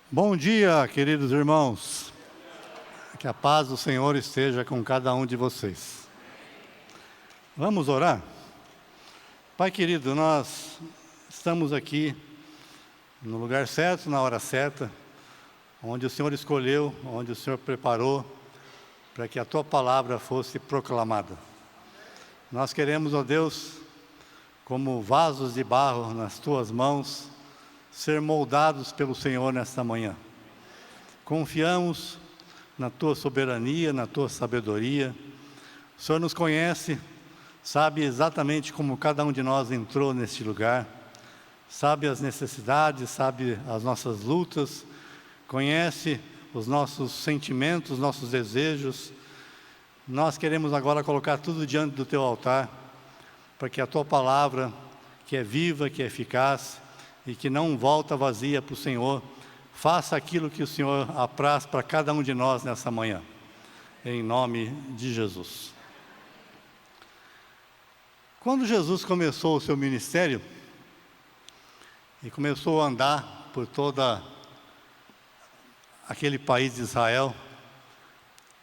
Bom dia, queridos irmãos. Que a paz do Senhor esteja com cada um de vocês. Vamos orar? Pai querido, nós estamos aqui no lugar certo, na hora certa, onde o Senhor escolheu, onde o Senhor preparou para que a Tua palavra fosse proclamada. Nós queremos, ó Deus, como vasos de barro nas Tuas mãos, ser moldados pelo Senhor nesta manhã. Confiamos na Tua soberania, na Tua sabedoria. O Senhor nos conhece, sabe exatamente como cada um de nós entrou neste lugar, sabe as necessidades, sabe as nossas lutas, conhece os nossos sentimentos, os nossos desejos. Nós queremos agora colocar tudo diante do Teu altar, para que a Tua palavra, que é viva, que é eficaz, e que não volta vazia para o Senhor, faça aquilo que o Senhor apraz para cada um de nós nessa manhã, em nome de Jesus. Quando Jesus começou o seu ministério, e começou a andar por todo aquele país de Israel,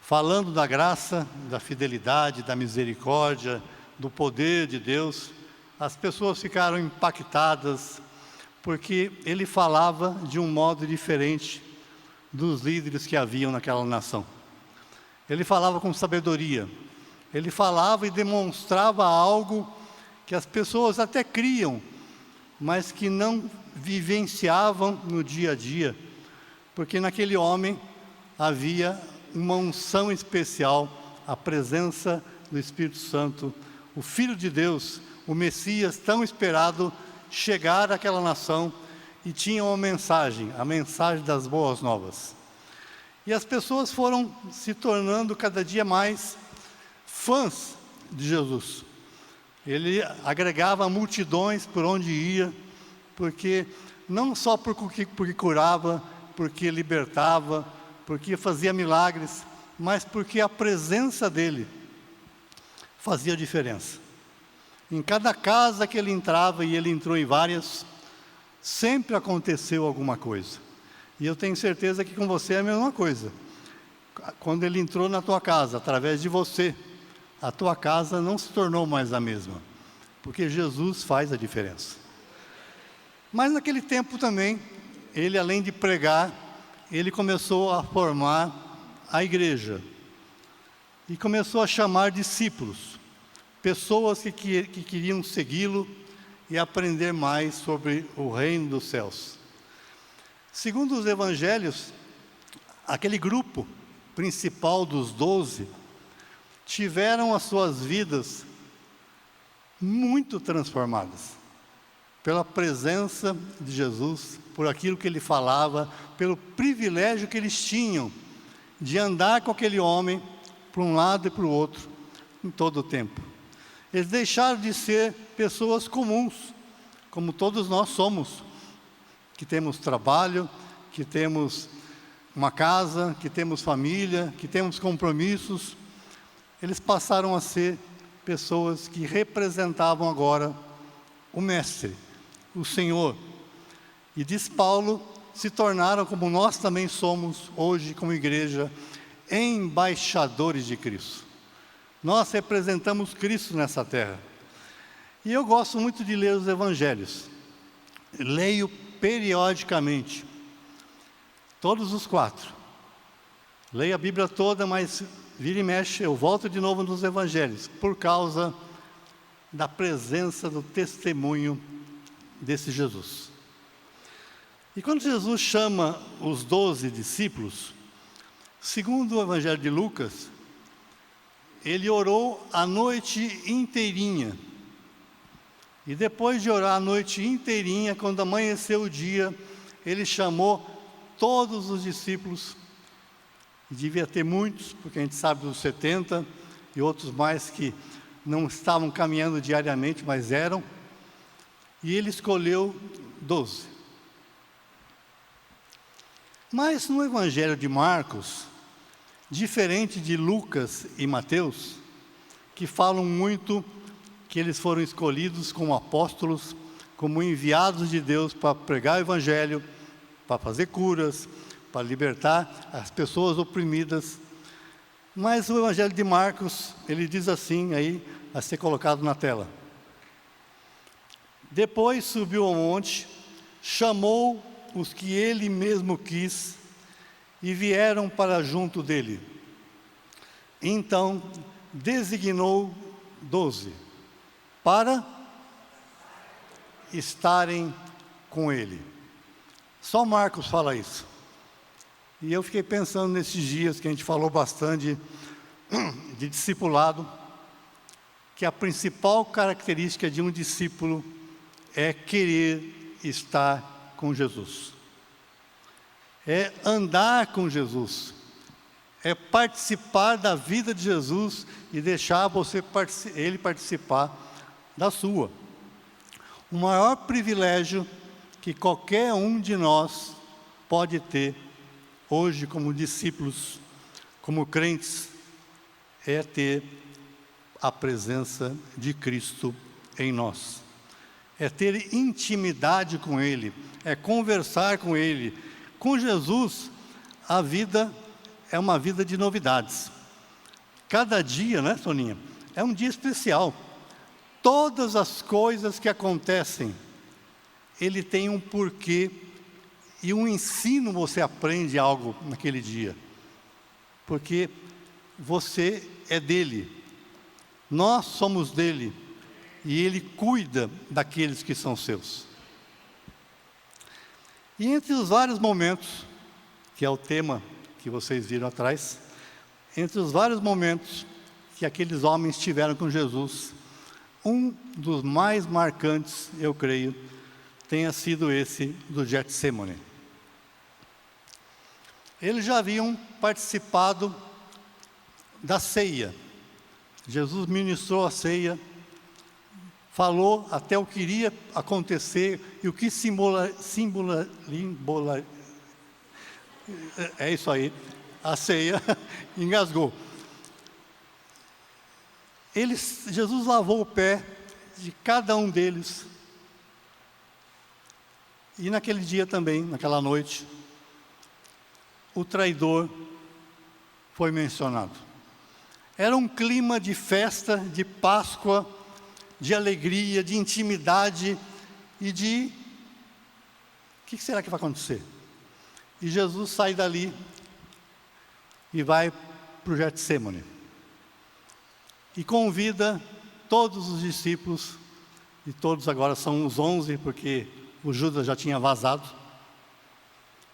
falando da graça, da fidelidade, da misericórdia, do poder de Deus, as pessoas ficaram impactadas, porque ele falava de um modo diferente dos líderes que haviam naquela nação. Ele falava com sabedoria, ele falava e demonstrava algo que as pessoas até criam, mas que não vivenciavam no dia a dia, porque naquele homem havia uma unção especial, a presença do Espírito Santo, o Filho de Deus, o Messias tão esperado, chegar àquela nação e tinha uma mensagem, a mensagem das boas novas. E as pessoas foram se tornando cada dia mais fãs de Jesus. Ele agregava multidões por onde ia, porque não só porque curava, porque libertava, porque fazia milagres, mas porque a presença dele fazia diferença. Em cada casa que ele entrava, e ele entrou em várias, sempre aconteceu alguma coisa. E eu tenho certeza que com você é a mesma coisa. Quando ele entrou na tua casa, através de você, a tua casa não se tornou mais a mesma, porque Jesus faz a diferença. Mas naquele tempo também, ele além de pregar, ele começou a formar a igreja. E começou a chamar discípulos. Pessoas que queriam segui-lo e aprender mais sobre o reino dos céus. Segundo os evangelhos, aquele grupo principal dos 12, tiveram as suas vidas muito transformadas, pela presença de Jesus, por aquilo que ele falava, pelo privilégio que eles tinham, de andar com aquele homem, para um lado e para o outro, em todo o tempo. Eles deixaram de ser pessoas comuns, como todos nós somos, que temos trabalho, que temos uma casa, que temos família, que temos compromissos. Eles passaram a ser pessoas que representavam agora o Mestre, o Senhor. E diz Paulo, se tornaram, como nós também somos hoje como igreja, embaixadores de Cristo. Nós representamos Cristo nessa terra. E eu gosto muito de ler os evangelhos. Leio periodicamente. Todos os 4. Leio a Bíblia toda, mas vira e mexe, eu volto de novo nos evangelhos, por causa da presença, do testemunho desse Jesus. E quando Jesus chama os 12 discípulos, segundo o evangelho de Lucas, ele orou a noite inteirinha. E depois de orar a noite inteirinha, quando amanheceu o dia, ele chamou todos os discípulos. E devia ter muitos, porque a gente sabe dos 70 e outros mais que não estavam caminhando diariamente, mas eram. E ele escolheu 12. Mas no evangelho de Marcos, diferente de Lucas e Mateus, que falam muito que eles foram escolhidos como apóstolos, como enviados de Deus para pregar o evangelho, para fazer curas, para libertar as pessoas oprimidas. Mas o Evangelho de Marcos, ele diz assim, aí vai ser colocado na tela. Depois subiu ao monte, chamou os que ele mesmo quis e vieram para junto dele. Então designou 12 para estarem com ele. Só Marcos fala isso. E eu fiquei pensando nesses dias que a gente falou bastante de discipulado, que a principal característica de um discípulo é querer estar com Jesus. É andar com Jesus. É participar da vida de Jesus e deixar ele participar da sua. O maior privilégio que qualquer um de nós pode ter hoje como discípulos, como crentes, é ter a presença de Cristo em nós. É ter intimidade com Ele, é conversar com Ele. Com Jesus, a vida é uma vida de novidades. Cada dia, né, Soninha? É um dia especial. Todas as coisas que acontecem, Ele tem um porquê e um ensino, você aprende algo naquele dia. Porque você é dele, nós somos dele, e ele cuida daqueles que são seus. E entre os vários momentos, que é o tema que vocês viram atrás, entre os vários momentos que aqueles homens tiveram com Jesus, um dos mais marcantes, eu creio, tenha sido esse do Getsemane. Eles já haviam participado da ceia. Jesus ministrou a ceia, falou até o que iria acontecer e o que é isso aí, a ceia, engasgou. Jesus lavou o pé de cada um deles. E naquele dia também, naquela noite, o traidor foi mencionado. Era um clima de festa, de Páscoa, de alegria, de intimidade e de... O que será que vai acontecer? E Jesus sai dali e vai para o Getsemane. E convida todos os discípulos, e todos agora são os 11, porque o Judas já tinha vazado.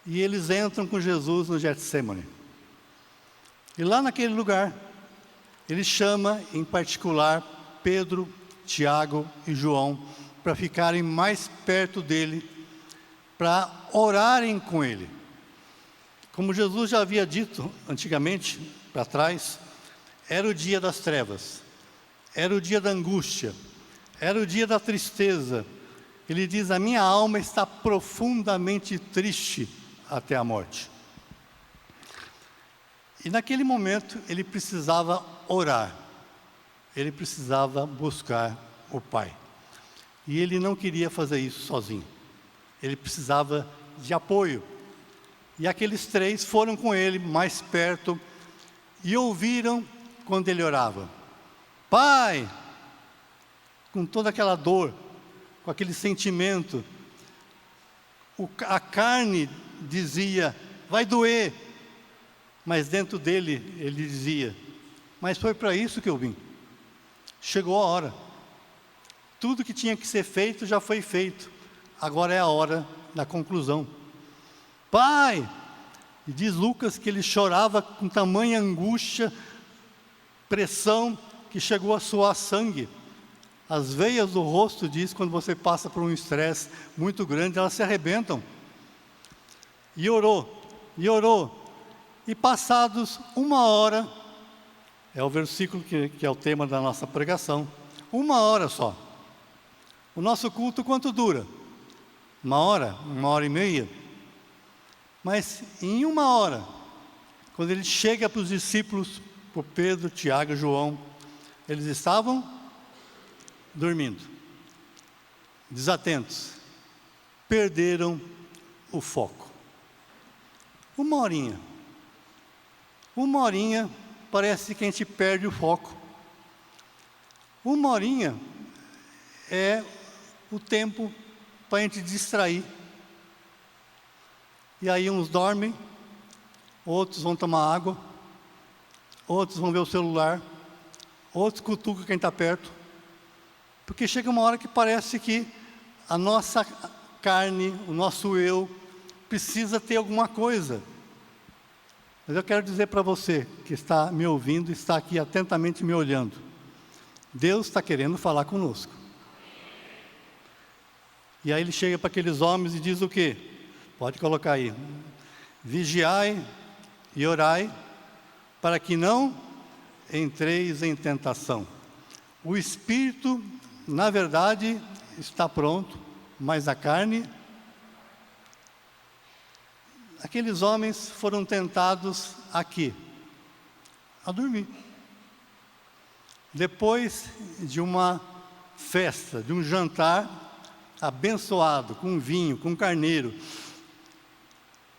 E eles entram com Jesus no Getsemane. E lá naquele lugar, ele chama em particular Pedro, Tiago e João para ficarem mais perto dele, para orarem com ele. Como Jesus já havia dito antigamente, para trás, era o dia das trevas, era o dia da angústia, era o dia da tristeza. Ele diz: a minha alma está profundamente triste até a morte. E naquele momento ele precisava orar, ele precisava buscar o Pai. E ele não queria fazer isso sozinho, ele precisava de apoio. E aqueles 3 foram com ele mais perto e ouviram quando ele orava: Pai, com toda aquela dor, com aquele sentimento. A carne dizia: vai doer. Mas dentro dele, ele dizia: mas foi para isso que eu vim. Chegou a hora. Tudo que tinha que ser feito já foi feito. Agora é a hora da conclusão. Pai! E diz Lucas que ele chorava com tamanha angústia, pressão, que chegou a suar sangue. As veias do rosto, diz, quando você passa por um estresse muito grande, elas se arrebentam. E orou, e orou. E passados 1 hora, é o versículo que é o tema da nossa pregação, 1 hora só. O nosso culto quanto dura? 1 hora, 1h30. Mas em 1 hora, quando ele chega para os discípulos, para Pedro, Tiago e João, eles estavam dormindo, desatentos, perderam o foco. Uma horinha. Uma horinha parece que a gente perde o foco. Uma horinha é o tempo para a gente distrair. E aí uns dormem, outros vão tomar água, outros vão ver o celular, outros cutucam quem está perto. Porque chega uma hora que parece que a nossa carne, o nosso eu, precisa ter alguma coisa. Mas eu quero dizer para você que está me ouvindo, está aqui atentamente me olhando. Deus está querendo falar conosco. E aí ele chega para aqueles homens e diz o quê? Pode colocar aí. Vigiai e orai, para que não entreis em tentação. O espírito, na verdade, está pronto, mas a carne... Aqueles homens foram tentados aqui, a dormir. Depois de uma festa, de um jantar abençoado, com vinho, com carneiro.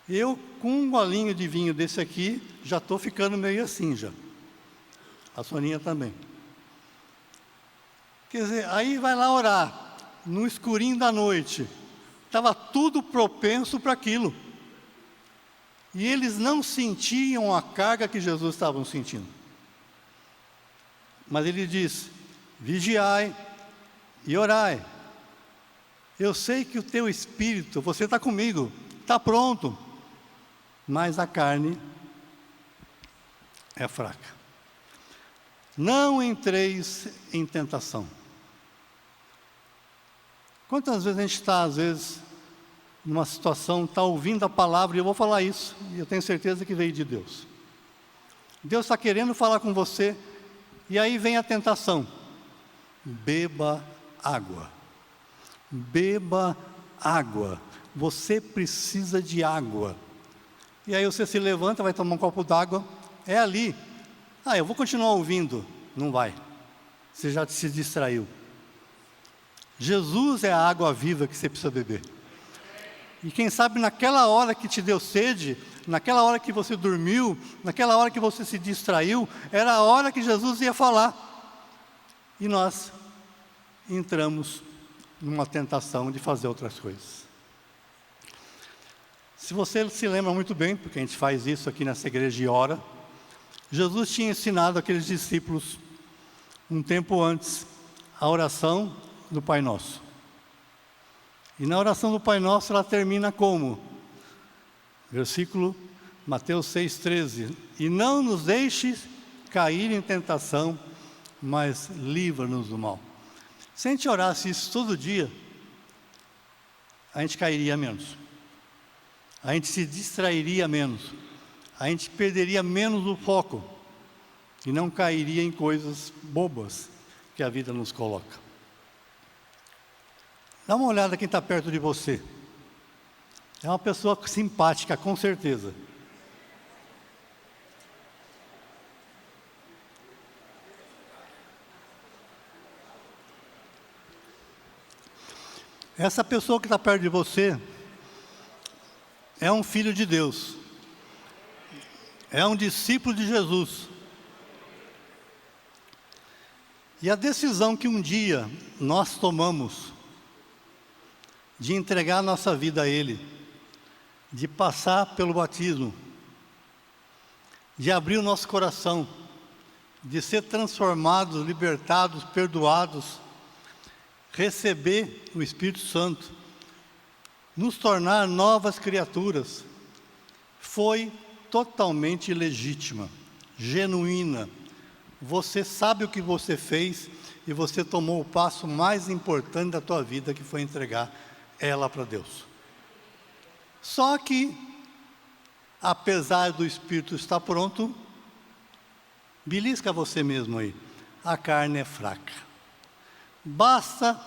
Eu, com um golinho de vinho desse aqui, já estou ficando meio assim já. A Soninha também. Quer dizer, aí vai lá orar, no escurinho da noite. Estava tudo propenso para aquilo. E eles não sentiam a carga que Jesus estava sentindo. Mas ele diz, vigiai e orai. Eu sei que o teu espírito, você está comigo, está pronto. Mas a carne é fraca. Não entreis em tentação. Quantas vezes a gente está, às vezes, numa situação, está ouvindo a palavra, e eu vou falar isso, e eu tenho certeza que veio de Deus. Deus está querendo falar com você, e aí vem a tentação. Beba água. Beba água. Você precisa de água. E aí você se levanta, vai tomar um copo d'água, é ali. Eu vou continuar ouvindo. Não vai. Você já se distraiu. Jesus é a água viva que você precisa beber. E quem sabe naquela hora que te deu sede, naquela hora que você dormiu, naquela hora que você se distraiu, era a hora que Jesus ia falar. E nós entramos numa tentação de fazer outras coisas. Se você se lembra muito bem, porque a gente faz isso aqui nessa igreja e ora, Jesus tinha ensinado aqueles discípulos, um tempo antes, a oração do Pai Nosso. E na oração do Pai Nosso, ela termina como? Versículo Mateus 6,13. E não nos deixes cair em tentação, mas livra-nos do mal. Se a gente orasse isso todo dia, a gente cairia menos. A gente se distrairia menos. A gente perderia menos o foco. E não cairia em coisas bobas que a vida nos coloca. Dá uma olhada quem está perto de você. É uma pessoa simpática, com certeza. Essa pessoa que está perto de você é um filho de Deus. É um discípulo de Jesus. E a decisão que um dia nós tomamos de entregar nossa vida a Ele, de passar pelo batismo, de abrir o nosso coração, de ser transformados, libertados, perdoados, receber o Espírito Santo, nos tornar novas criaturas, foi totalmente legítima, genuína. Você sabe o que você fez e você tomou o passo mais importante da tua vida, que foi entregar ela para Deus. Só que, apesar do Espírito estar pronto, belisca você mesmo aí, a carne é fraca. Basta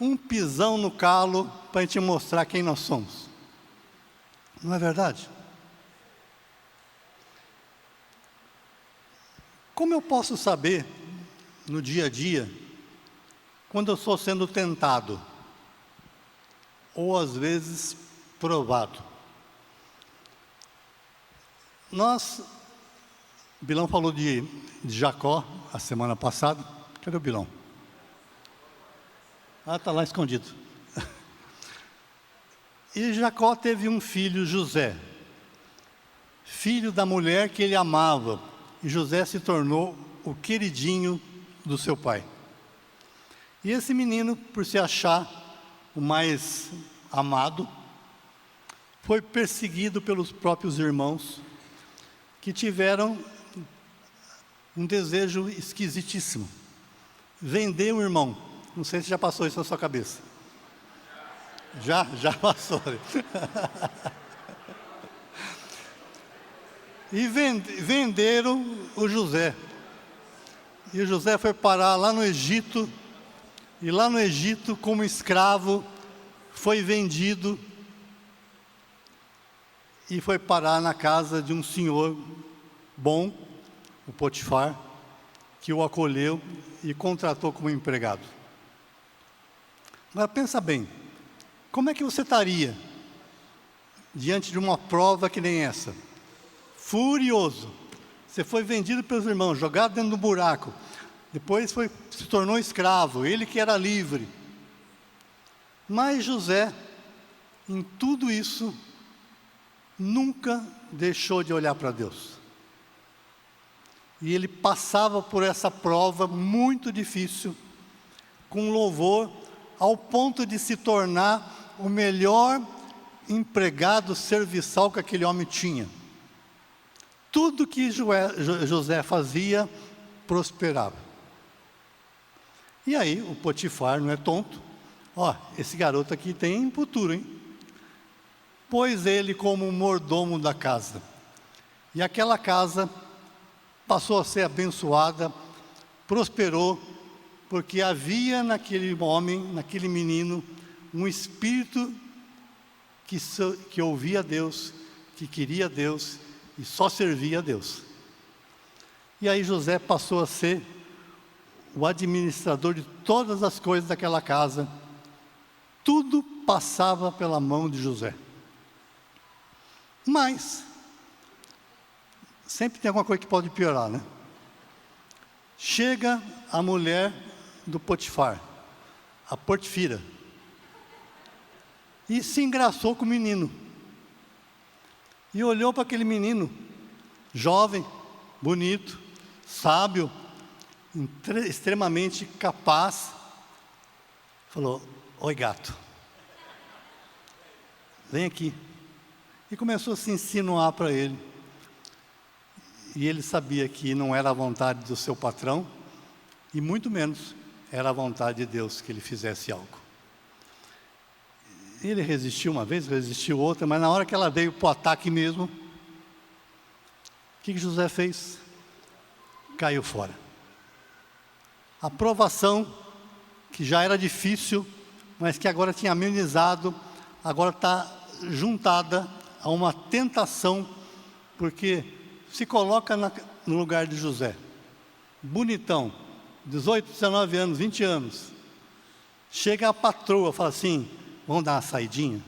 um pisão no calo para a gente mostrar quem nós somos. Não é verdade? Como eu posso saber, no dia a dia, quando eu estou sendo tentado, ou às vezes provado? O Bilão falou de Jacó a semana passada. Cadê o Bilão? Está lá escondido. E Jacó teve um filho, José, filho da mulher que ele amava. E José se tornou o queridinho do seu pai. E esse menino, por se achar o mais amado, foi perseguido pelos próprios irmãos, que tiveram um desejo esquisitíssimo: vender o irmão. Não sei se já passou isso na sua cabeça. Já passou. E venderam o José. E o José foi parar lá no Egito. E lá no Egito, como escravo, foi vendido e foi parar na casa de um senhor bom, o Potifar, que o acolheu e contratou como empregado. Agora pensa bem, como é que você estaria diante de uma prova que nem essa? Furioso. Você foi vendido pelos irmãos, jogado dentro do buraco. Depois se tornou escravo, ele que era livre. Mas José, em tudo isso, nunca deixou de olhar para Deus. E ele passava por essa prova muito difícil, com louvor, ao ponto de se tornar o melhor empregado serviçal que aquele homem tinha. Tudo que José fazia, prosperava. E aí, o Potifar não é tonto. Esse garoto aqui tem futuro, hein? Pôs ele como mordomo da casa. E aquela casa passou a ser abençoada, prosperou, porque havia naquele homem, naquele menino, um espírito que ouvia Deus, que queria Deus e só servia a Deus. E aí José passou a ser o administrador de todas as coisas daquela casa. Tudo passava pela mão de José. Mas sempre tem alguma coisa que pode piorar, né? Chega a mulher do Potifar, a Potifira, e se engraçou com o menino. E olhou para aquele menino, jovem, bonito, sábio, extremamente capaz. Falou: oi, gato, vem aqui. E começou a se insinuar para ele. E ele sabia que não era a vontade do seu patrão, e muito menos era a vontade de Deus que ele fizesse algo. Ele resistiu uma vez, resistiu outra, mas na hora que ela veio para o ataque mesmo, o que José fez? Caiu fora. A provação, que já era difícil, mas que agora tinha amenizado, agora está juntada a uma tentação, porque se coloca no lugar de José, bonitão, 18, 19 anos, 20 anos, chega a patroa, fala assim: vamos dar uma saidinha?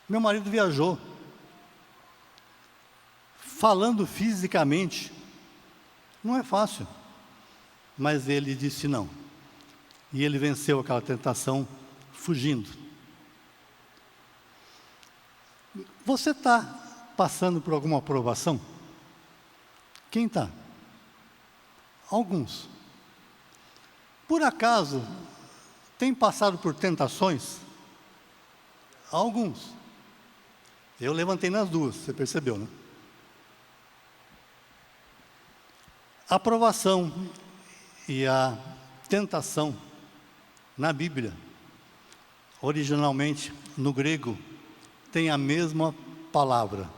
Meu marido viajou. Falando fisicamente, não é fácil, mas ele disse não, e ele venceu aquela tentação fugindo. Você está passando por alguma provação? Quem está? Alguns. Por acaso, tem passado por tentações? Alguns. Eu levantei nas duas, você percebeu, né? A provação e a tentação na Bíblia, originalmente no grego, tem a mesma palavra.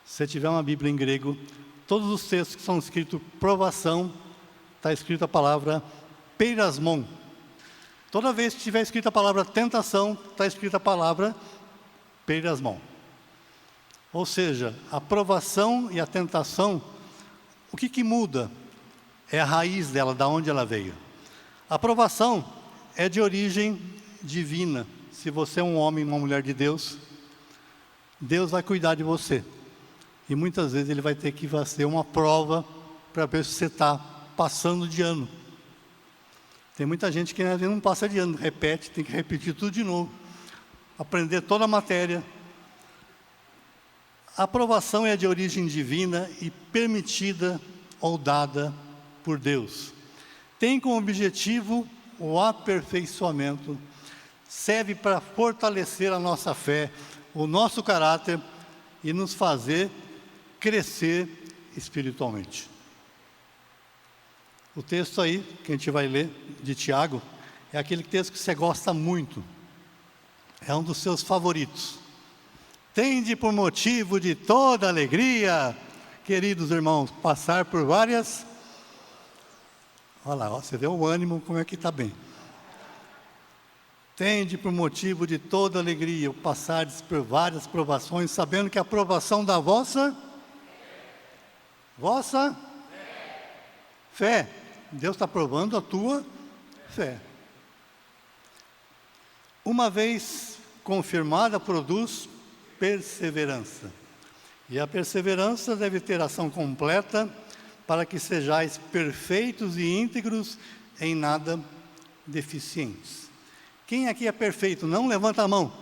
Se você tiver uma Bíblia em grego, todos os textos que são escritos provação, está escrita a palavra peirasmon. Toda vez que tiver escrita a palavra tentação, está escrita a palavra peirasmon. Ou seja, a provação e a tentação, o que muda? É a raiz dela, da onde ela veio. A provação é de origem divina. Se você é um homem, uma mulher de Deus, Deus vai cuidar de você. E muitas vezes ele vai ter que fazer uma prova para ver se você está passando de ano. Tem muita gente que não passa de ano, repete, tem que repetir tudo de novo. Aprender toda a matéria. A aprovação é de origem divina e permitida ou dada por Deus. Tem como objetivo o aperfeiçoamento, serve para fortalecer a nossa fé, o nosso caráter e nos fazer crescer espiritualmente. O texto aí, que a gente vai ler, de Tiago, é aquele texto que você gosta muito, é um dos seus favoritos. Tende por motivo de toda alegria, queridos irmãos, passar por várias... Olha lá, você vê o ânimo, como é que está bem. Tende por motivo de toda alegria, passardes por várias provações, sabendo que a provação da vossa fé. Deus está provando a tua fé. Uma vez confirmada, produz perseverança. E a perseverança deve ter ação completa, para que sejais perfeitos e íntegros, em nada deficientes. Quem aqui é perfeito? Não levanta a mão.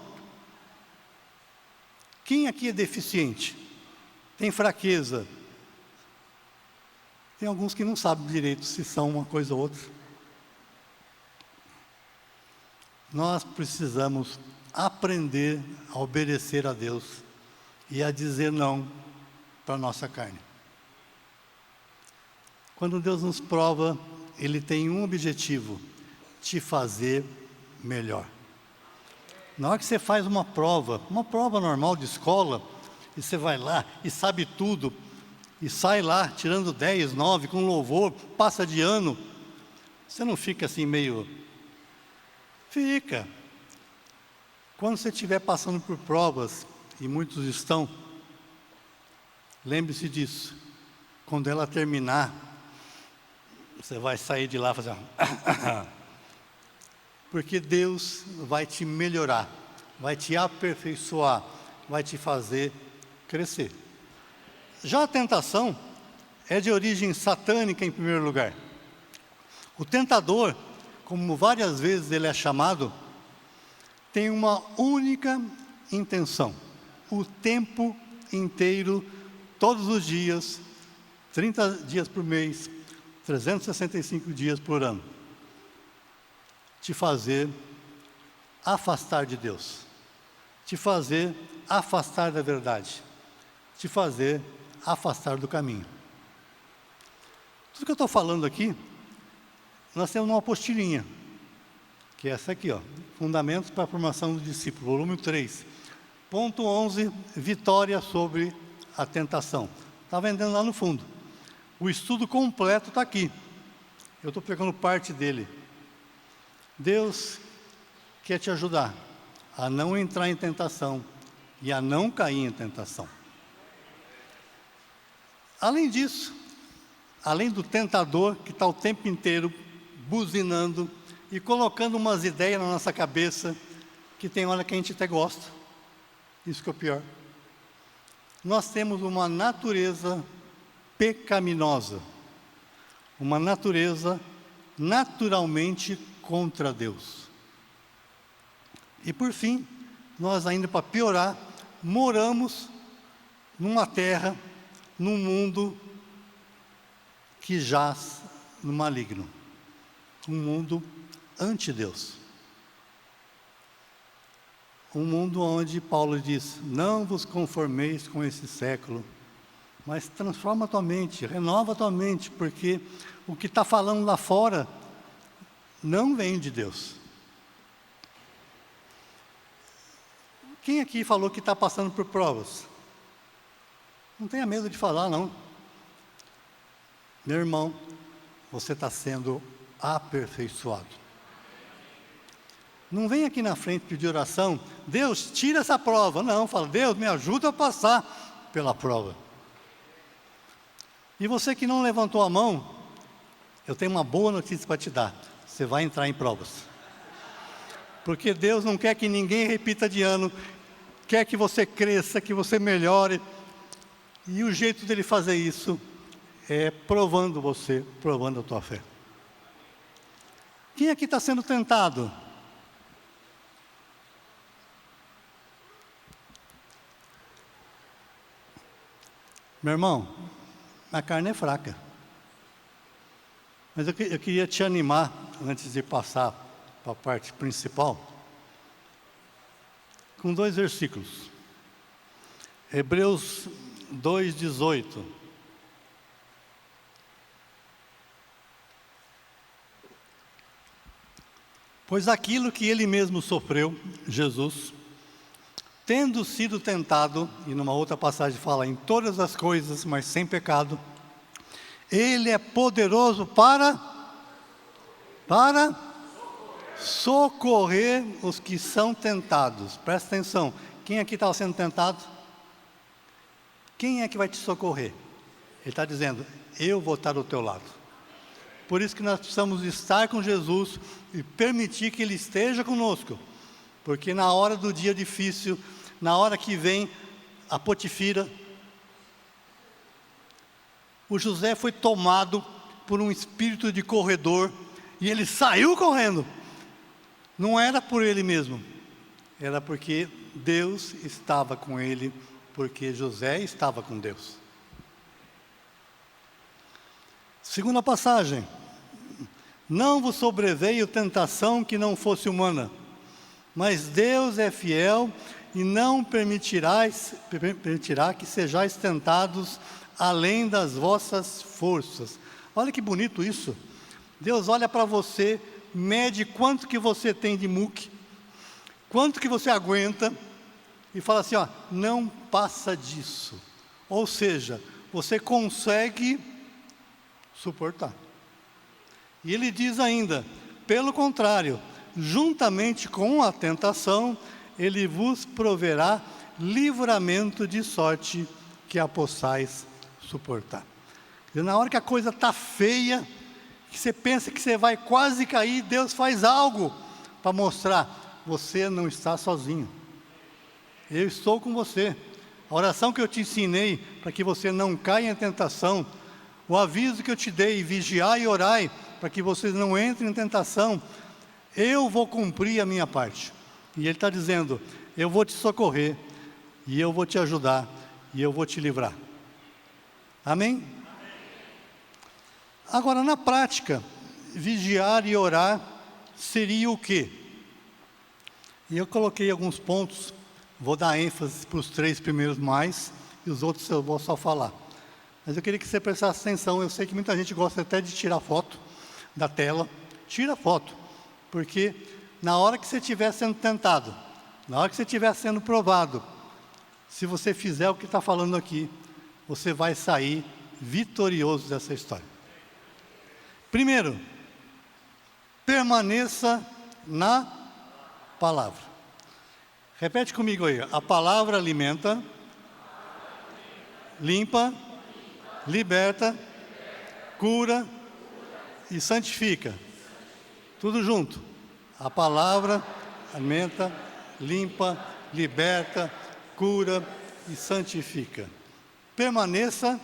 Quem aqui é deficiente? Tem fraqueza? Tem alguns que não sabem direito se são uma coisa ou outra. Nós precisamos aprender a obedecer a Deus e a dizer não para a nossa carne. Quando Deus nos prova, Ele tem um objetivo: te fazer melhor. Na hora que você faz uma prova normal de escola, e você vai lá e sabe tudo, e sai lá tirando 10, 9, com louvor, passa de ano, você não fica assim meio... Fica. Quando você estiver passando por provas, e muitos estão, lembre-se disso. Quando ela terminar, você vai sair de lá fazendo... Porque Deus vai te melhorar, vai te aperfeiçoar, vai te fazer crescer. Já a tentação é de origem satânica em primeiro lugar. O tentador, como várias vezes ele é chamado, tem uma única intenção: o tempo inteiro, todos os dias, 30 dias por mês, 365 dias por ano, te fazer afastar de Deus, te fazer afastar da verdade, te fazer afastar do caminho. Tudo que eu estou falando aqui, nós temos uma apostilinha, que é essa aqui, ó, Fundamentos para a Formação do Discípulo, volume 3, ponto 11, Vitória sobre a Tentação. Está vendendo lá no fundo. O estudo completo está aqui. Eu estou pegando parte dele. Deus quer te ajudar a não entrar em tentação e a não cair em tentação. Além disso, além do tentador que está o tempo inteiro buzinando e colocando umas ideias na nossa cabeça, que tem hora que a gente até gosta, isso que é o pior. Nós temos uma natureza pecaminosa, uma natureza naturalmente contra Deus. E por fim, nós ainda para piorar, moramos numa terra, num mundo que jaz no maligno, um mundo anti-Deus. Um mundo onde Paulo diz: não vos conformeis com esse século, mas transforma a tua mente, renova a tua mente, porque o que está falando lá fora não vem de Deus. Quem aqui falou que está passando por provas? Não tenha medo de falar, não. Meu irmão, você está sendo aperfeiçoado. Não vem aqui na frente pedir oração: Deus, tira essa prova. Não, fala: Deus, me ajuda a passar pela prova. E você que não levantou a mão, eu tenho uma boa notícia para te dar: você vai entrar em provas. Porque Deus não quer que ninguém repita de ano, quer que você cresça, que você melhore. E o jeito dele fazer isso é provando você, provando a tua fé. Quem aqui está sendo tentado? Meu irmão, a carne é fraca. Mas eu queria te animar, antes de passar para a parte principal, com 2 versículos. Hebreus 2:18. Pois aquilo que ele mesmo sofreu, Jesus, tendo sido tentado, e numa outra passagem fala, em todas as coisas, mas sem pecado, ele é poderoso para socorrer os que são tentados. Presta atenção, quem aqui estava sendo tentado? Quem é que vai te socorrer? Ele está dizendo, eu vou estar do teu lado. Por isso que nós precisamos estar com Jesus e permitir que Ele esteja conosco. Porque na hora do dia difícil, na hora que vem a Potifira, o José foi tomado por um espírito de corredor e ele saiu correndo. Não era por ele mesmo, era porque Deus estava com ele, porque José estava com Deus. Segunda passagem, não vos sobreveio tentação que não fosse humana, mas Deus é fiel e não permitirá que sejais tentados além das vossas forças. Olha que bonito isso. Deus olha para você, mede quanto que você tem de muque, quanto que você aguenta, e fala assim, ó, não passa disso. Ou seja, você consegue suportar. E ele diz ainda, pelo contrário, juntamente com a tentação, ele vos proverá livramento de sorte que a possais suportar. E na hora que a coisa está feia, que você pensa que você vai quase cair, Deus faz algo para mostrar, você não está sozinho. Eu estou com você. A oração que eu te ensinei, para que você não caia em tentação, o aviso que eu te dei, vigiai e orai, para que vocês não entrem em tentação, eu vou cumprir a minha parte. E Ele está dizendo, eu vou te socorrer, e eu vou te ajudar, e eu vou te livrar. Amém? Agora, na prática, vigiar e orar seria o quê? E eu coloquei alguns pontos, vou dar ênfase para os 3 primeiros mais, e os outros eu vou só falar. Mas eu queria que você prestasse atenção, eu sei que muita gente gosta até de tirar foto da tela, tira foto, porque na hora que você estiver sendo tentado, na hora que você estiver sendo provado, se você fizer o que está falando aqui, você vai sair vitorioso dessa história. Primeiro, permaneça na palavra. Repete comigo aí, a palavra alimenta, limpa, liberta, cura e santifica. Tudo junto. A palavra alimenta, limpa, liberta, cura e santifica. Permaneça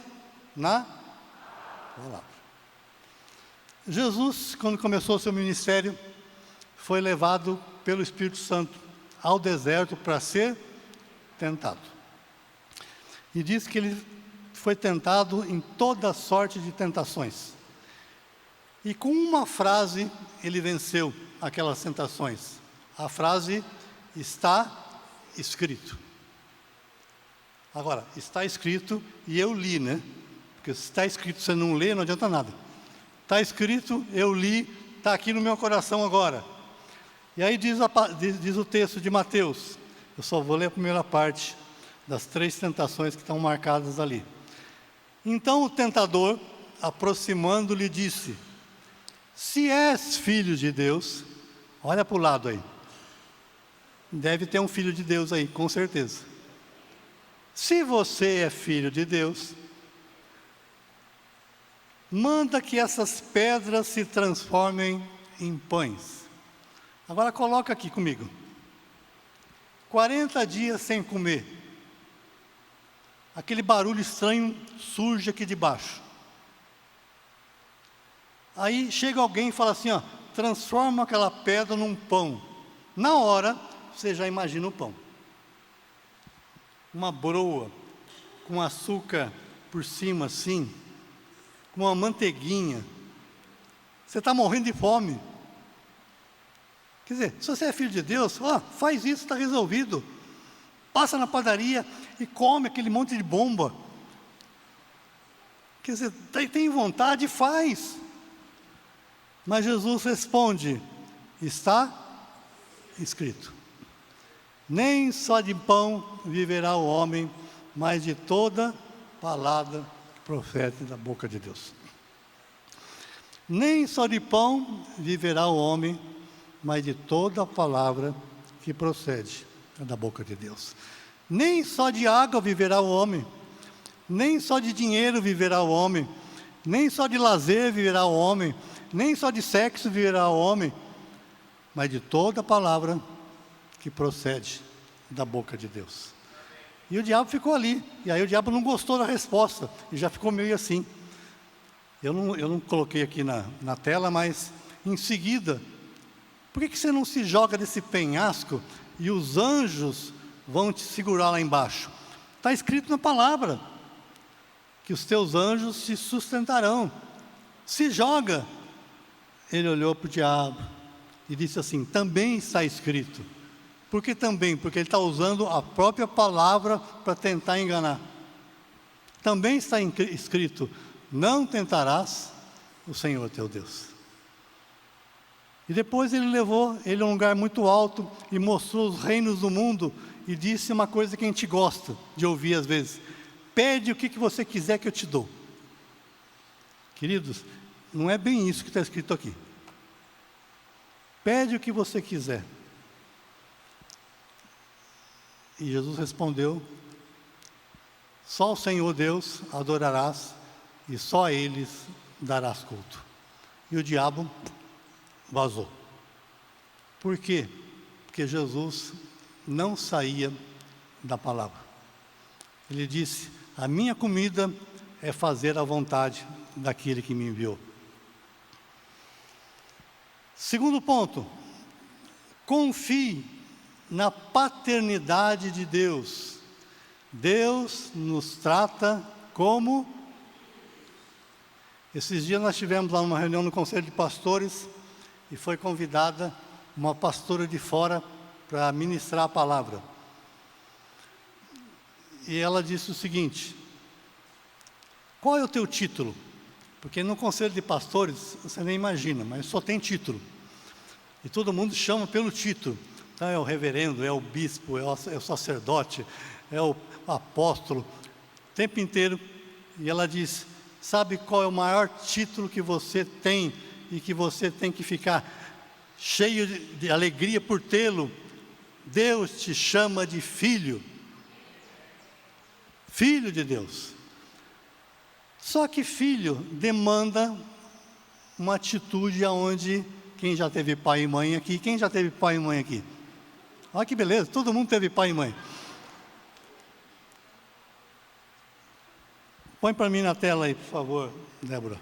na palavra. Jesus, quando começou o seu ministério, foi levado pelo Espírito Santo ao deserto para ser tentado. E diz que ele foi tentado em toda sorte de tentações. E com uma frase ele venceu aquelas tentações. A frase está escrito. Agora, está escrito e eu li, né? Porque se está escrito e você não lê, não adianta nada. Está escrito, eu li, está aqui no meu coração agora. E aí diz o texto de Mateus, eu só vou ler a primeira parte das 3 tentações que estão marcadas ali. Então o tentador, aproximando-lhe, disse, se és filho de Deus, olha para o lado aí, deve ter um filho de Deus aí, com certeza. Se você é filho de Deus, manda que essas pedras se transformem em pães. Agora coloca aqui comigo. 40 dias sem comer. aquele barulho estranho surge aqui de baixo. Aí chega alguém e fala assim, ó, transforma aquela pedra num pão. Na hora, você já imagina o pão. Uma broa, com açúcar por cima assim, com uma manteiguinha. Você está morrendo de fome. Quer dizer, se você é filho de Deus, ó, faz isso, está resolvido. Passa na padaria e come aquele monte de bomba. Quer dizer, tem vontade, faz. Mas Jesus responde, está escrito. Nem só de pão viverá o homem, mas de toda palavra que procede da boca de Deus. Nem só de pão viverá o homem, mas de toda palavra que procede da boca de Deus. Nem só de água viverá o homem, nem só de dinheiro viverá o homem, nem só de lazer viverá o homem, nem só de sexo viverá o homem, mas de toda palavra que procede da boca de Deus. E o diabo ficou ali, e aí o diabo não gostou da resposta, e já ficou meio assim. Eu não coloquei aqui na tela, mas em seguida, por que você não se joga desse penhasco e os anjos vão te segurar lá embaixo? Está escrito na palavra, que os teus anjos te sustentarão. Se joga. Ele olhou para o diabo e disse assim, também está escrito. Por que também? Porque ele está usando a própria palavra para tentar enganar. Também está escrito, não tentarás o Senhor teu Deus. E depois ele levou ele a um lugar muito alto e mostrou os reinos do mundo e disse uma coisa que a gente gosta de ouvir às vezes, pede o que você quiser que eu te dou. Queridos, não é bem isso que está escrito aqui. Pede o que você quiser. E Jesus respondeu, só o Senhor Deus adorarás e só a eles darás culto. E o diabo vazou. Por quê? Porque Jesus não saía da palavra. Ele disse, a minha comida é fazer a vontade daquele que me enviou. Segundo ponto, confie na paternidade de Deus. Deus nos trata como... Esses dias nós tivemos lá uma reunião no Conselho de Pastores e foi convidada uma pastora de fora para ministrar a palavra. E ela disse o seguinte, qual é o teu título? Porque no Conselho de Pastores, você nem imagina, mas só tem título. E todo mundo chama pelo título. Então é o reverendo, é o bispo, é o sacerdote, é o apóstolo, o tempo inteiro. E ela diz, sabe qual é o maior título que você tem e que você tem que ficar cheio de alegria por tê-lo? Deus te chama de filho. Filho de Deus. Só que filho demanda uma atitude aonde, quem já teve pai e mãe aqui? Quem já teve pai e mãe aqui? Olha que beleza, todo mundo teve pai e mãe. Põe para mim na tela aí, por favor, Débora.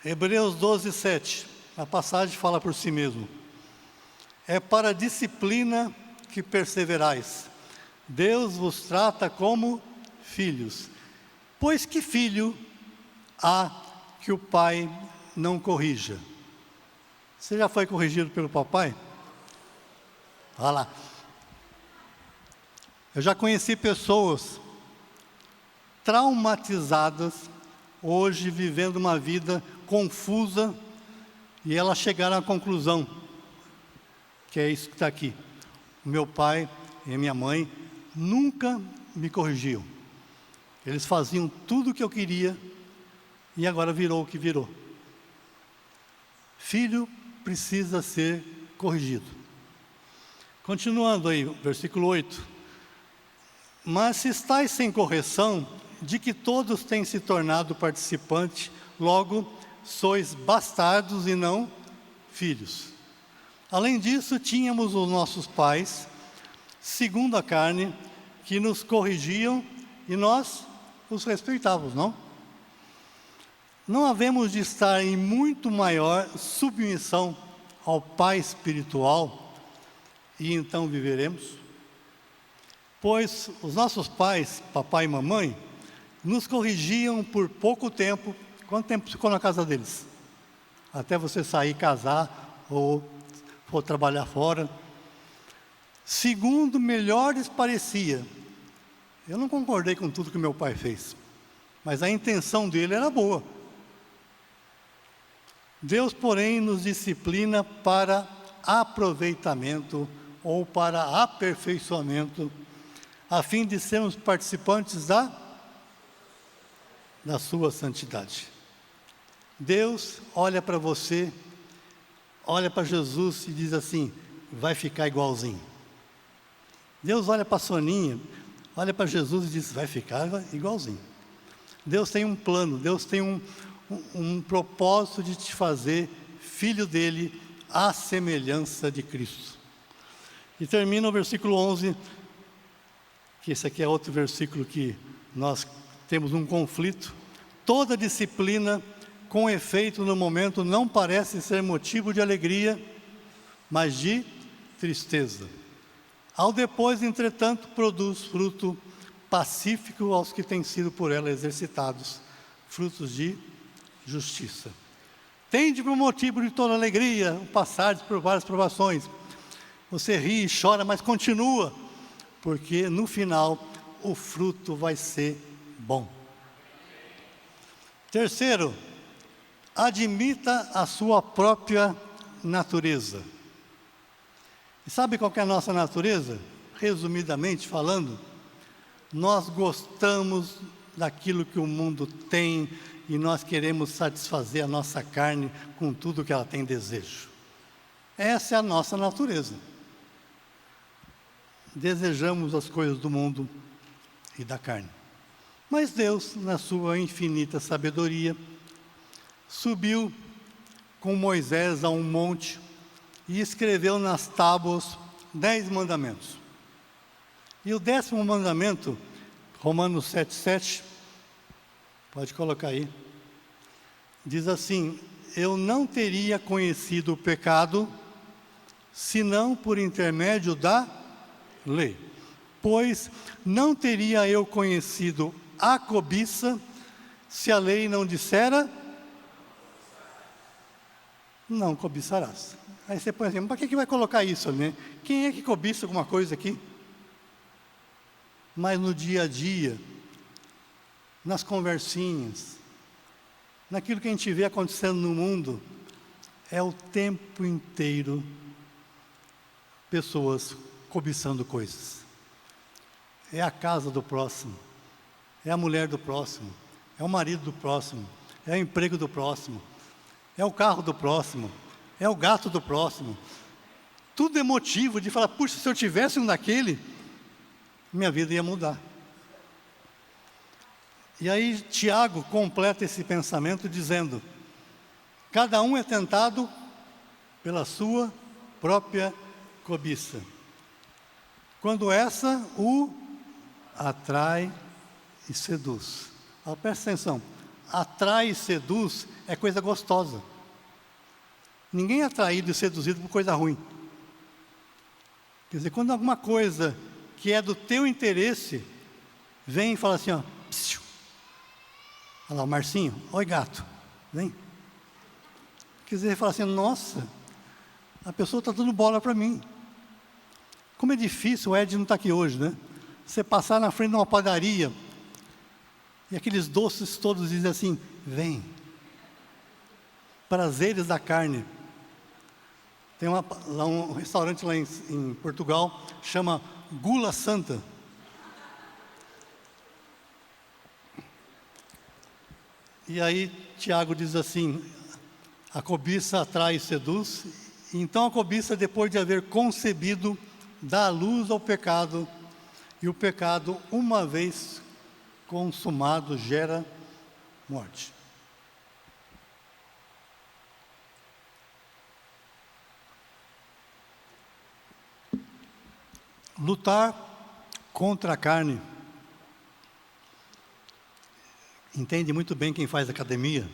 Hebreus 12, 7. A passagem fala por si mesmo. É para a disciplina que perseverais. Deus vos trata como filhos. Pois que filho há que o pai não corrija? Você já foi corrigido pelo papai? Olha lá. Eu já conheci pessoas traumatizadas, hoje vivendo uma vida confusa, e elas chegaram à conclusão, que é isso que está aqui. Meu pai e minha mãe nunca me corrigiam. Eles faziam tudo o que eu queria, e agora virou o que virou. Filho precisa ser corrigido. Continuando aí, versículo 8. Mas se estáis sem correção, de que todos têm se tornado participantes, logo sois bastardos e não filhos. Além disso, tínhamos os nossos pais, segundo a carne, que nos corrigiam e nós os respeitávamos, não? Não havemos de estar em muito maior submissão ao Pai espiritual e então viveremos? Pois os nossos pais, papai e mamãe, nos corrigiam por pouco tempo. Quanto tempo ficou na casa deles? Até você sair, casar ou for trabalhar fora. Segundo melhor lhes parecia. Eu não concordei com tudo que meu pai fez, mas a intenção dele era boa. Deus, porém, nos disciplina para aproveitamento ou para aperfeiçoamento, a fim de sermos participantes da sua santidade. Deus olha para você, olha para Jesus e diz assim: vai ficar igualzinho. Deus olha para a Soninha, olha para Jesus e diz: vai ficar igualzinho. Deus tem um plano, Deus tem um propósito de te fazer filho dele, à semelhança de Cristo. E termina o versículo 11, que esse aqui é outro versículo que nós temos um conflito. Toda disciplina, com efeito no momento, não parece ser motivo de alegria, mas de tristeza. Ao depois, entretanto, produz fruto pacífico aos que têm sido por ela exercitados, frutos de justiça. Tende por motivo de toda alegria o passar por várias provações. Você ri e chora, mas continua, porque no final o fruto vai ser bom. Terceiro, admita a sua própria natureza. E sabe qual que é a nossa natureza? Resumidamente falando, nós gostamos daquilo que o mundo tem e nós queremos satisfazer a nossa carne com tudo que ela tem desejo. Essa é a nossa natureza. Desejamos as coisas do mundo e da carne. Mas Deus, na sua infinita sabedoria, subiu com Moisés a um monte e escreveu nas tábuas 10 mandamentos. E o 10º mandamento, Romanos 7,7, pode colocar aí, diz assim: eu não teria conhecido o pecado, senão por intermédio da lei. Pois não teria eu conhecido a cobiça, se a lei não dissera, não cobiçarás. Aí você põe assim, para que vai colocar isso, né? Quem é que cobiça alguma coisa aqui? Mas no dia a dia, nas conversinhas, naquilo que a gente vê acontecendo no mundo, é o tempo inteiro pessoas cobiçando coisas. É a casa do próximo, é a mulher do próximo, é o marido do próximo, é o emprego do próximo, é o carro do próximo, é o gato do próximo. Tudo é motivo de falar, puxa, se eu tivesse um daquele, minha vida ia mudar. E aí Tiago completa esse pensamento dizendo: cada um é tentado pela sua própria cobiça, quando essa o atrai e seduz. Presta atenção, atrai e seduz é coisa gostosa. Ninguém é atraído e seduzido por coisa ruim. Quer dizer, quando alguma coisa que é do teu interesse vem e fala assim, ó, psiu. Olha lá o Marcinho, oi gato, vem. Quer dizer, fala assim, nossa, a pessoa está dando bola para mim. Como é difícil, o Ed não está aqui hoje, né? Você passar na frente de uma padaria e aqueles doces todos dizem assim, vem. Prazeres da carne. Tem um restaurante lá em Portugal, chama Gula Santa. E aí Tiago diz assim, a cobiça atrai e seduz, então a cobiça, depois de haver concebido, dá luz ao pecado, e o pecado, uma vez consumado, gera morte. Lutar contra a carne Entende muito bem quem faz academia.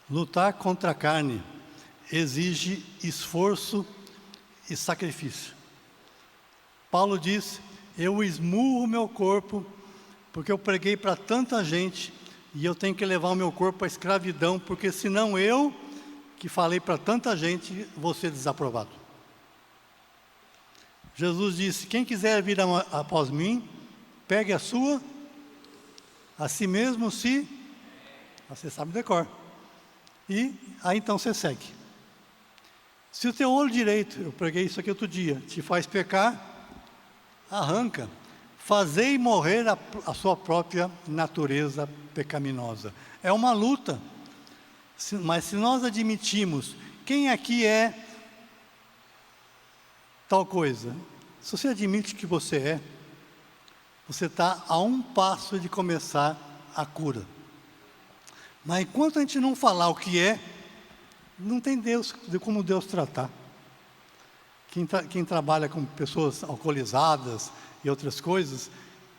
Lutar contra a carne exige esforço e sacrifício. Paulo diz: eu esmurro meu corpo, porque eu preguei para tanta gente, e eu tenho que levar o meu corpo à escravidão, porque senão eu, que falei para tanta gente, vou ser desaprovado. Jesus disse: quem quiser vir após mim, pegue a sua, a si mesmo se... Você sabe decor. E aí então você segue. Se o teu olho direito, eu preguei isso aqui outro dia, te faz pecar, arranca. Fazei morrer a sua própria natureza pecaminosa. É uma luta. Mas se nós admitimos, quem aqui é tal coisa? Se você admite que você é, você está a um passo de começar a cura. Mas enquanto a gente não falar o que é, não tem Deus, como Deus tratar. Quem trabalha com pessoas alcoolizadas e outras coisas,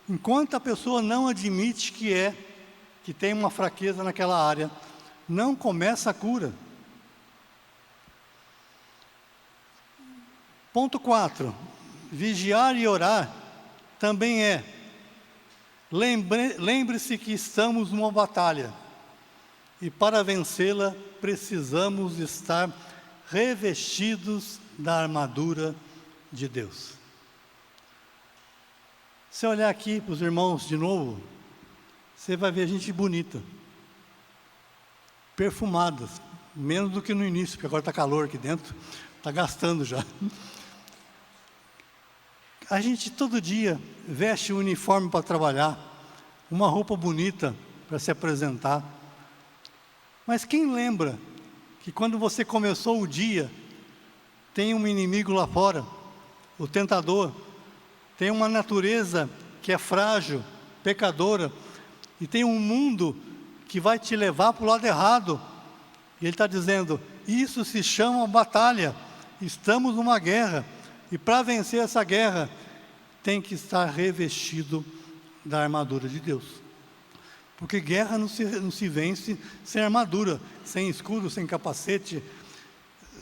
enquanto a pessoa não admite que tem uma fraqueza naquela área, não começa a cura. Ponto 4, vigiar e orar também é, lembre-se que estamos numa batalha, e para vencê-la precisamos estar revestidos da armadura de Deus. Se olhar aqui para os irmãos de novo, você vai ver gente bonita, perfumadas, menos do que no início, porque agora está calor aqui dentro, está gastando já. A gente todo dia veste um uniforme para trabalhar, uma roupa bonita para se apresentar. Mas quem lembra que quando você começou o dia, tem um inimigo lá fora, o tentador, tem uma natureza que é frágil, pecadora, e tem um mundo que vai te levar para o lado errado. E ele está dizendo, isso se chama batalha, estamos numa guerra, e para vencer essa guerra, tem que estar revestido da armadura de Deus. Porque guerra não se vence sem armadura, sem escudo, sem capacete,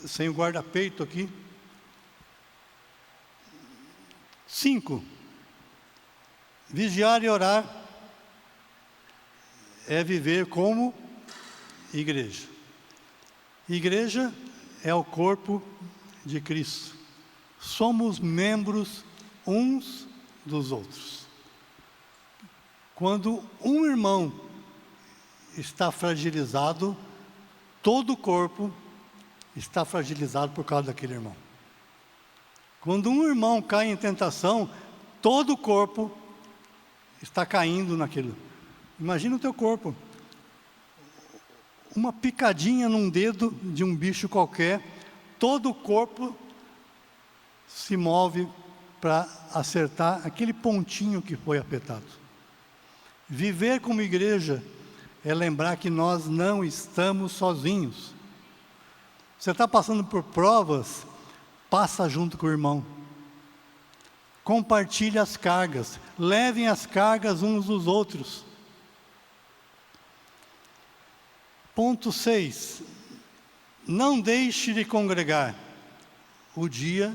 sem o guarda-peito aqui. 5. Vigiar e orar é viver como igreja. Igreja é o corpo de Cristo. Somos membros uns dos outros. Quando um irmão está fragilizado, todo o corpo está fragilizado por causa daquele irmão. Quando um irmão cai em tentação, todo o corpo está caindo naquilo. Imagina o teu corpo. Uma picadinha num dedo de um bicho qualquer, todo o corpo se move para acertar aquele pontinho que foi afetado. Viver como igreja é lembrar que nós não estamos sozinhos. Você está passando por provas, passa junto com o irmão. Compartilhe as cargas, levem as cargas uns dos outros. Ponto 6. Não deixe de congregar, o dia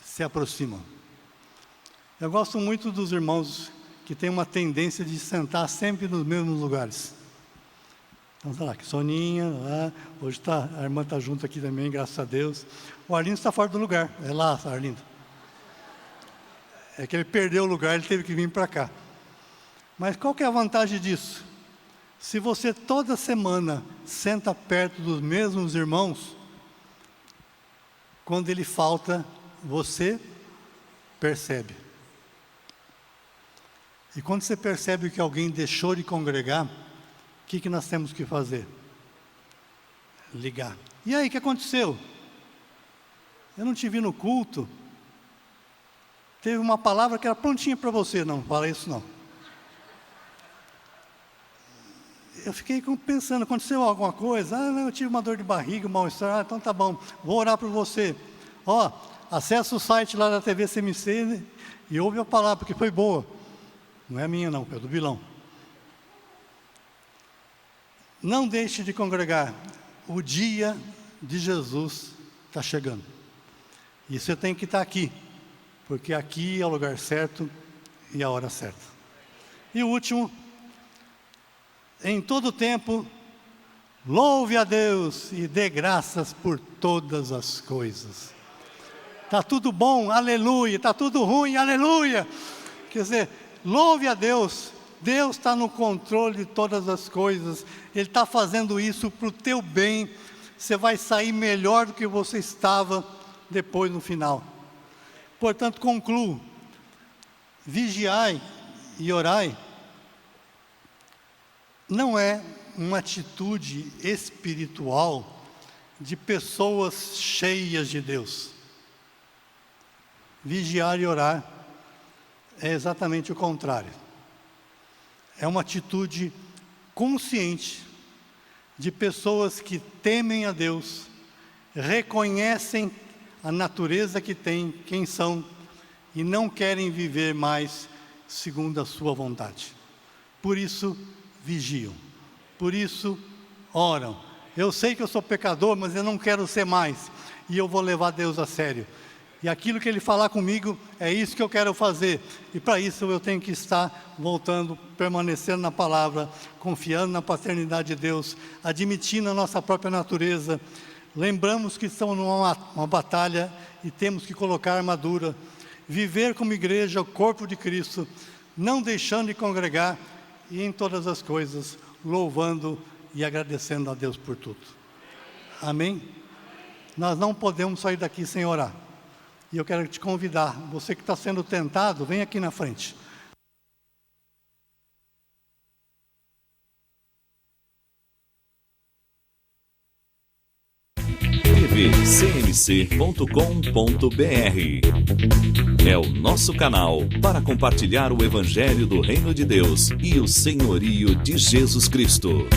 se aproxima. Eu gosto muito dos irmãos que têm uma tendência de sentar sempre nos mesmos lugares. Então, sei lá, que Soninha, lá, hoje a irmã está junto aqui também, graças a Deus. O Arlindo está fora do lugar, é lá, Arlindo. É que ele perdeu o lugar, ele teve que vir para cá. Mas qual que é a vantagem disso? Se você toda semana senta perto dos mesmos irmãos, quando ele falta, você percebe. E quando você percebe que alguém deixou de congregar, o que nós temos que fazer? Ligar. E aí, o que aconteceu? Eu não te vi no culto. Teve uma palavra que era prontinha para você. Não, fala isso não. Eu fiquei pensando, aconteceu alguma coisa? Ah, não, eu tive uma dor de barriga, um mal-estar. Ah, então tá bom, vou orar por você. Ó, acessa o site lá da TV CMC e ouve a palavra, porque foi boa. Não é minha não, é do Bilão. Não deixe de congregar. O dia de Jesus está chegando. E você tem que estar aqui, porque aqui é o lugar certo e a hora certa. E o último, em todo tempo, louve a Deus e dê graças por todas as coisas. Está tudo bom, aleluia. Está tudo ruim, aleluia. Quer dizer, louve a Deus. Deus está no controle de todas as coisas. Ele está fazendo isso para o teu bem. Você vai sair melhor do que você estava depois no final. Portanto, concluo. Vigiai e orai não é uma atitude espiritual de pessoas cheias de Deus. Vigiar e orar é exatamente o contrário. É uma atitude consciente de pessoas que temem a Deus, reconhecem a natureza que têm, quem são, e não querem viver mais segundo a sua vontade. Por isso, vigiam. Por isso, oram. Eu sei que eu sou pecador, mas eu não quero ser mais. E eu vou levar Deus a sério. E aquilo que Ele falar comigo, é isso que eu quero fazer. E para isso eu tenho que estar voltando, permanecendo na palavra, confiando na paternidade de Deus, admitindo a nossa própria natureza. Lembramos que estamos numa batalha e temos que colocar armadura. Viver como igreja, o corpo de Cristo, não deixando de congregar e em todas as coisas, louvando e agradecendo a Deus por tudo. Amém? Nós não podemos sair daqui sem orar. E eu quero te convidar, você que está sendo tentado, vem aqui na frente. tvcmc.com.br é o nosso canal para compartilhar o Evangelho do Reino de Deus e o senhorio de Jesus Cristo.